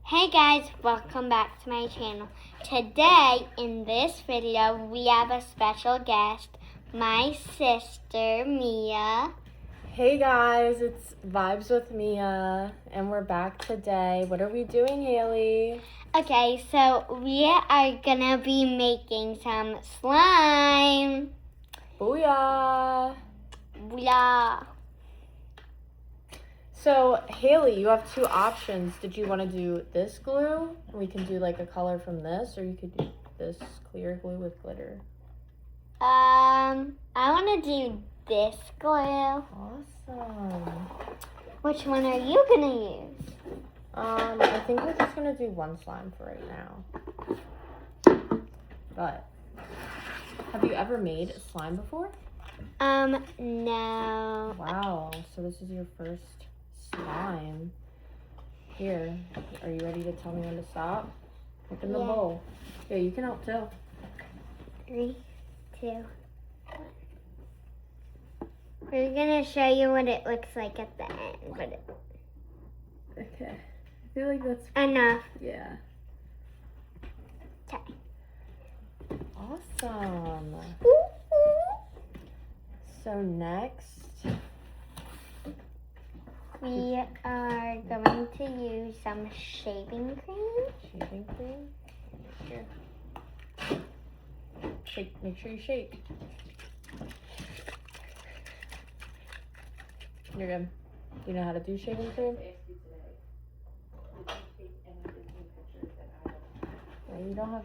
Hey guys, welcome back to my channel. Today, in this video, we have a special guest, my sister, Mia. Hey guys, it's Vibes with Mia, and we're back today. What are we doing, Haley? Okay, so we are gonna be making some slime. Booyah! Yeah. So, Haley, you have two options. Did you want to do this glue? We can do like a color from this, or you could do this clear glue with glitter. I wanna do this glue. Awesome. Which one are you gonna use? I think we're just gonna do one slime for right now. But, have you ever made slime before? No. Wow, so this is your first slime. Here, are you ready to tell me when to stop? Look in the Yeah. bowl. Yeah, you can help too. 3, 2, 1. We're gonna show you what it looks like at the end, but Okay. I feel like that's, enough. yeah. Okay. Awesome. So next, We are going to use some shaving cream. shaving cream. Here. Shake, make sure you shake. You're good. You know how to do shaving cream? No, you don't have.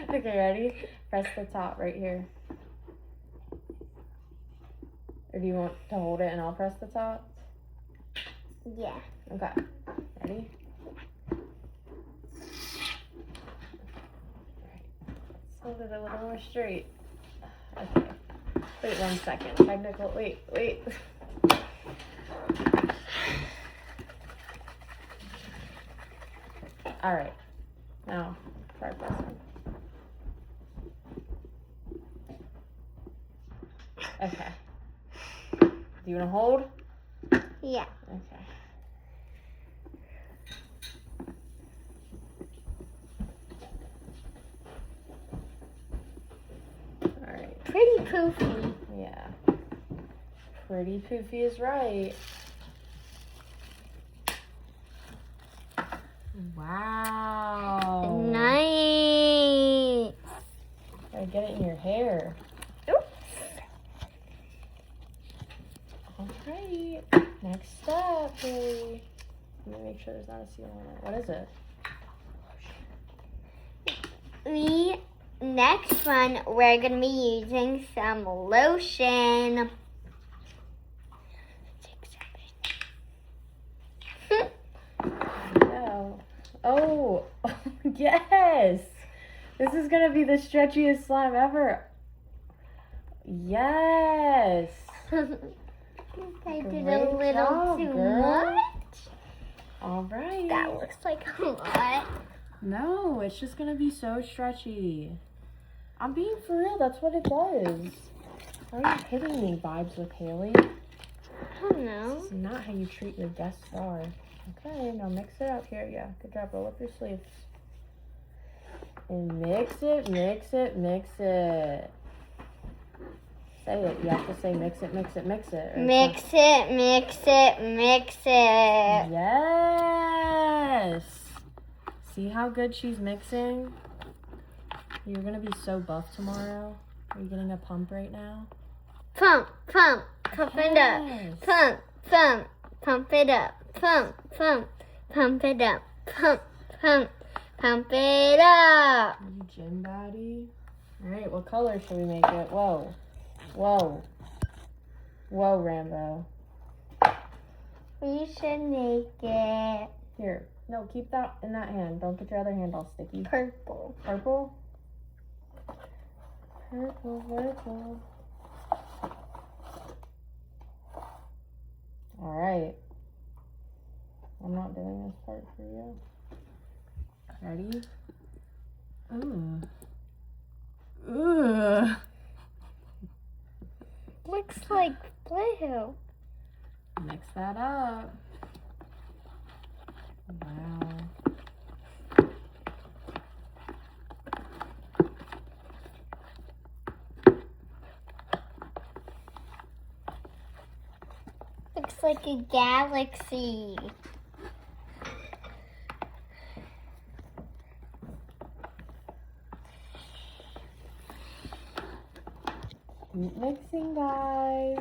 Okay, ready? Press the top right here. Or do you want to hold it and I'll press the top? Yeah. Okay. Ready? Let's hold it a little more straight. Okay. Wait 1 second. Technical. Wait. Alright. Now, try pressing. Okay. Do you want to hold? Yeah. Okay. Alright. Pretty poofy. Yeah. Pretty poofy is right. Wow. Nice. Gotta get it in your hair. Oops. Alright. Next step, Haley. Let me make sure there's not a seal on it. What is it? Next one, we're gonna be using some lotion. No. Oh, yes. This is gonna be the stretchiest slime ever. Yes. I did a Great little job, too girl. much. All right. That looks like a lot. No, it's just gonna be so stretchy. I'm being for real. That's what it does. Why are you kidding me? Vibes with Haley. I don't know. This is not how you treat your guest star. Okay, now mix it up here. Yeah, good job. Roll up your sleeves. And mix it. Say it. You have to say mix it. Mix it. Yes. See how good she's mixing? You're gonna be so buff tomorrow. Are you getting a pump right now? Pump it up. Yes. Pump it up. Pump it up. Pump it up. You gym baddie. All right, what color should we make it? Whoa, Rambo. We should make it Here, no, keep that in that hand. Don't get your other hand all sticky. purple. Purple. All right. I'm not doing this part for you. Ready? Ooh. Looks like blue. Mix that up. like a galaxy. Keep mixing, guys.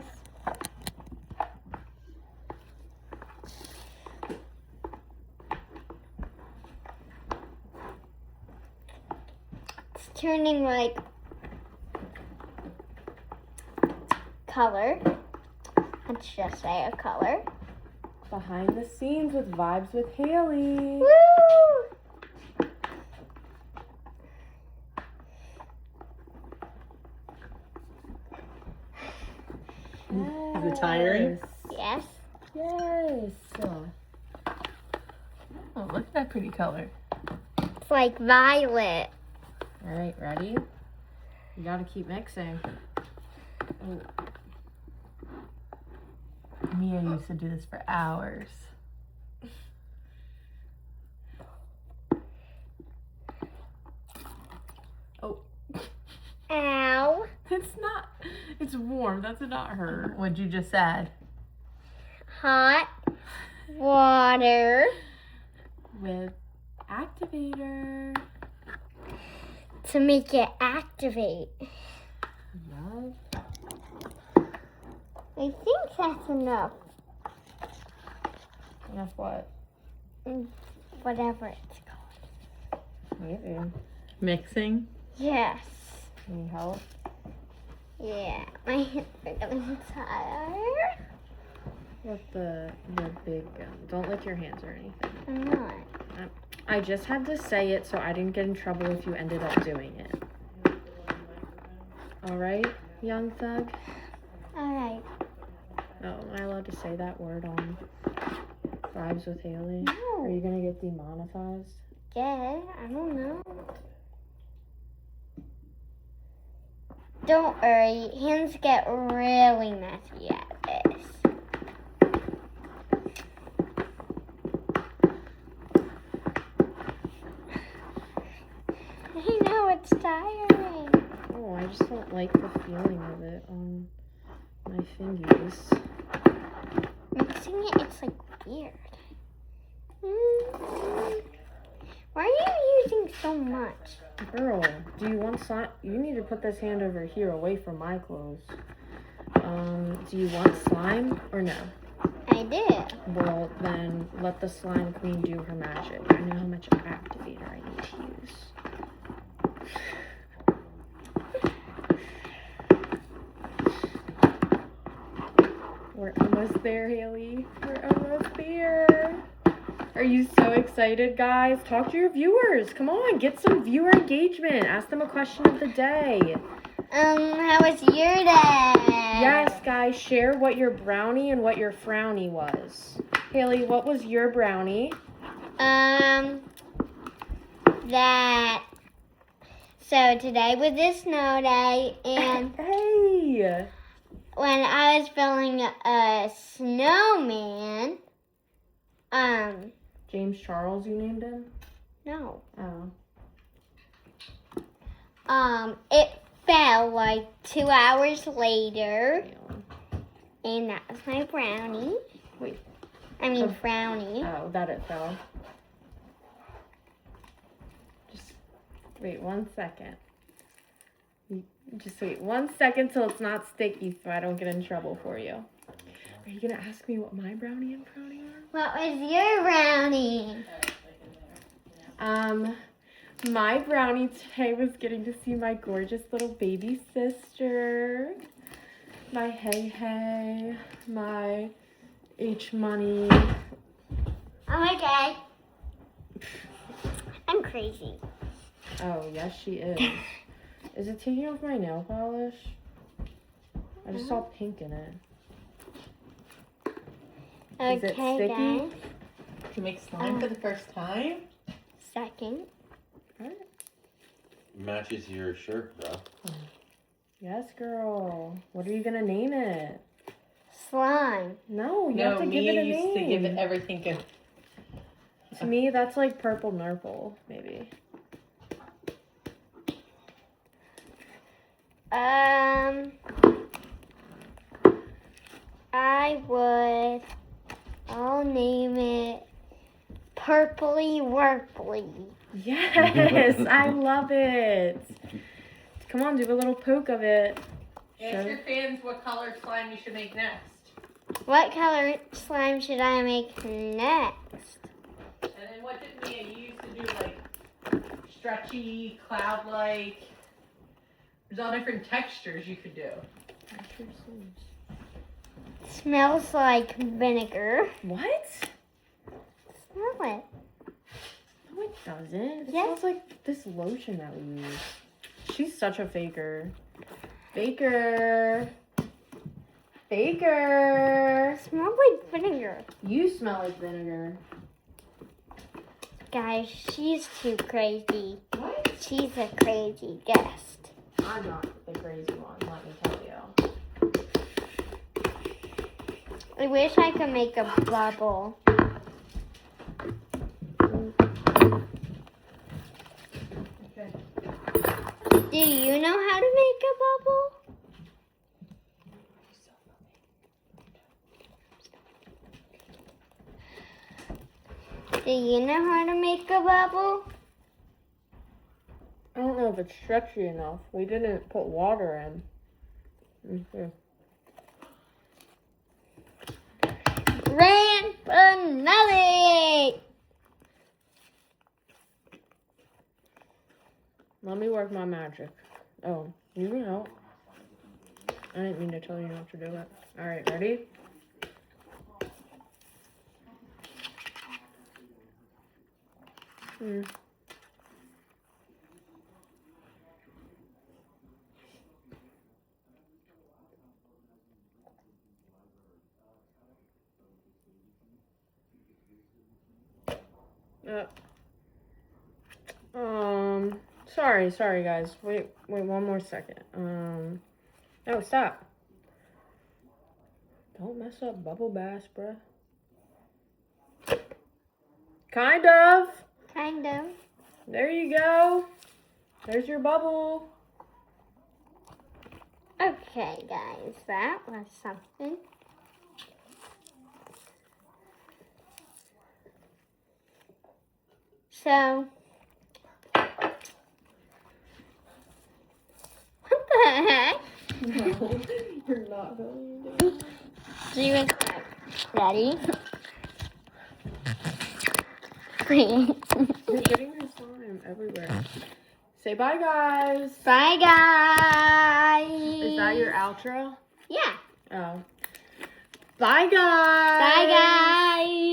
It's turning like color. Let's just say a color. Behind the scenes with Vibes with Haley. Woo! Is it tiring? Yes. Yes. Oh, look at that pretty color. It's like violet. All right, ready? You gotta keep mixing. Oh, Mia used to do this for hours. oh. Ow. It's not. It's warm. That's not her. What'd you just add? Hot water. With activator. To make it activate. Love. I think that's enough. Enough what? Whatever it's called. Maybe. Mixing. Yes. Need help? Yeah. My hands are getting tired. With the big gun. Don't lick your hands or anything. I'm not. I just had to say it so I didn't get in trouble if you ended up doing it. All right, young thug? Alright. Oh, am I allowed to say that word on Vibes with Haley? No. Are you gonna get demonetized? Yeah, I don't know. Don't worry, hands get really messy at this. I know it's tiring. Oh, I just don't like the feeling of it on my fingers. Mixing it, it's like weird. Why are you using so much? Girl, do you want slime? You need to put this hand over here away from my clothes. Do you want slime or no? I did. Well, then let the slime queen do her magic. I know how much activator I need to use. We're almost there, Haley. We're almost there. Are you so excited, guys? Talk to your viewers. Come on, get some viewer engagement. Ask them a question of the day. How was your day? Yes, guys, share what your brownie and what your frowny was. Haley, what was your brownie? So today was a snow day, and Hey! when I was building a snowman, James Charles, you named him? no, Oh. it fell like 2 hours later, and that was my brownie. Wait. I mean frowny. Oh, that it fell. Just wait 1 second. Just wait 1 second till it's not sticky so I don't get in trouble for you. Are you gonna ask me what my brownie and frowny are? What was your brownie? My brownie today was getting to see my gorgeous little baby sister. My Hey, my H Money. I'm okay. I'm crazy. Oh, yes, she is. Is it taking off my nail polish? I just saw pink in it. Is it Okay, sticky? guys. To make slime for the first time? Second. Matches your shirt, bro. Yes, girl. What are you gonna name it? Slime. No, you have to give it a used name. to give it everything. To me, that's like purple nurple, maybe. I'll name it Purpley Wurpley. Yes, I love it. Come on, do a little poke of it. Ask your fans what color slime you should make next. What color slime should I make next? And then what did Mia, you used to do like stretchy, cloud-like. There's all different textures you could do. Smells like vinegar. What? Smell it. No, it doesn't. It Yes. smells like this lotion that we use. She's such a faker. Faker. Faker. Smells like vinegar. You smell like vinegar. Guys, she's too crazy. What? She's a crazy guest. I'm not the crazy one, let me tell you. I wish I could make a bubble. Okay. Do you know how to make a bubble? Do you know how to make a bubble? I don't know if it's stretchy enough. We didn't put water in. Okay. Ran finale! Let me work my magic. Oh, you can help. I didn't mean to tell you not to do it. Alright, ready? Sorry guys. Wait one more second. No, stop. Don't mess up Bubble Bass, bruh. Kind of. Kind of. There you go. There's your bubble. Okay, guys, that was something. So, what the heck? No, you're not going to. Do you ready? Three. You're getting your slime everywhere. Say bye, guys. Bye, guys. Is that your outro? Yeah. Oh. Bye, guys. Bye, guys.